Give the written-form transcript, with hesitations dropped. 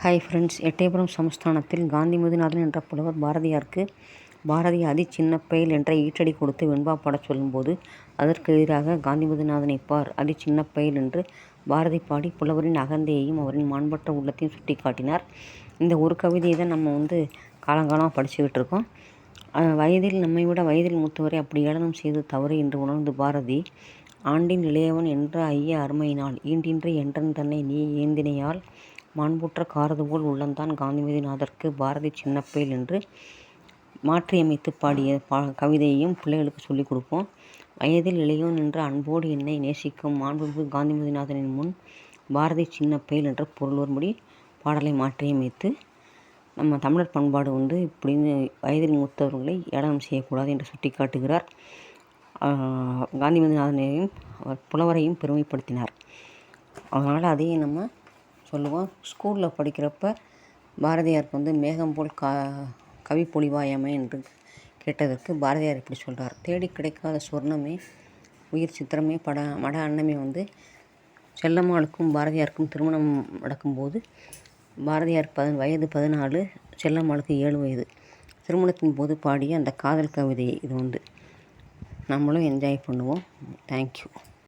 Hi friends, Ettayapuram சமஸ்தானத்தில் Gandhimathinathan என்ற புலவர் பாரதியாருக்கு பாரதி அதி சின்ன பயல் என்ற ஈற்றடி கொடுத்து வெண்பா பாடச் சொல்லும்போது அதற்கு எதிராக காந்திமதிநாதனை பார் அதி சின்ன பயல் என்று பாரதி பாடி புலவரின் அகந்தையையும் அவரின் மாண்பற்ற உள்ளத்தையும் சுட்டி காட்டினார். இந்த ஒரு கவிதையை தான் நம்ம காலங்காலமாக படிச்சுக்கிட்டு இருக்கோம். வயதில் நம்மை விட வயதில் மூத்தவரை அப்படி ஏளனம் செய்து தவறு என்று உணர்ந்து பாரதி, ஆண்டின் இளையவன் என்ற ஐய அருமையினால் ஈண்டின்றி என்றன் தன்னை நீ ஏந்தினையால் மாண்புற்ற காரதுபோல் உள்ளந்தான் காந்திமதிநாதற்கு பாரதி சின்னப்பயல் என்று மாற்றியமைத்து பாடிய கவிதையையும் பிள்ளைகளுக்கு சொல்லிக் கொடுப்போம். வயதில் இளையோன் என்ற அன்போடு என்னை நேசிக்கும் மாண்புமிகு காந்திமதிநாதனின் முன் பாரதி சின்னப்பயல் என்ற பொருள் வரும்படி பாடலை மாற்றியமைத்து நம்ம தமிழர் பண்பாடு இப்படின்னு வயதில் மூத்தவர்களை ஏளனம் செய்யக்கூடாது என்று சுட்டி காட்டுகிறார். காந்திமதிநாதனையும் புலவரையும் பெருமைப்படுத்தினார். அதனால் அதையும் நம்ம சொல்லுவோம். ஸ்கூலில் படிக்கிறப்ப பாரதியாருக்கு மேகம் போல் கவி பொழிவாயமை என்று கேட்டதற்கு பாரதியார் இப்படி சொல்கிறார். தேடி கிடைக்காத சொர்ணமே உயிர் சித்திரமே மட அன்னமே செல்லம்மாளுக்கும் பாரதியாருக்கும் திருமணம் நடக்கும்போது பாரதியார் வயது 14, செல்லம்மாளுக்கு 7 வயது. திருமணத்தின் போது பாடிய அந்த காதல் கவிதை இது நம்மளும் என்ஜாய் பண்ணுவோம். தேங்க்யூ.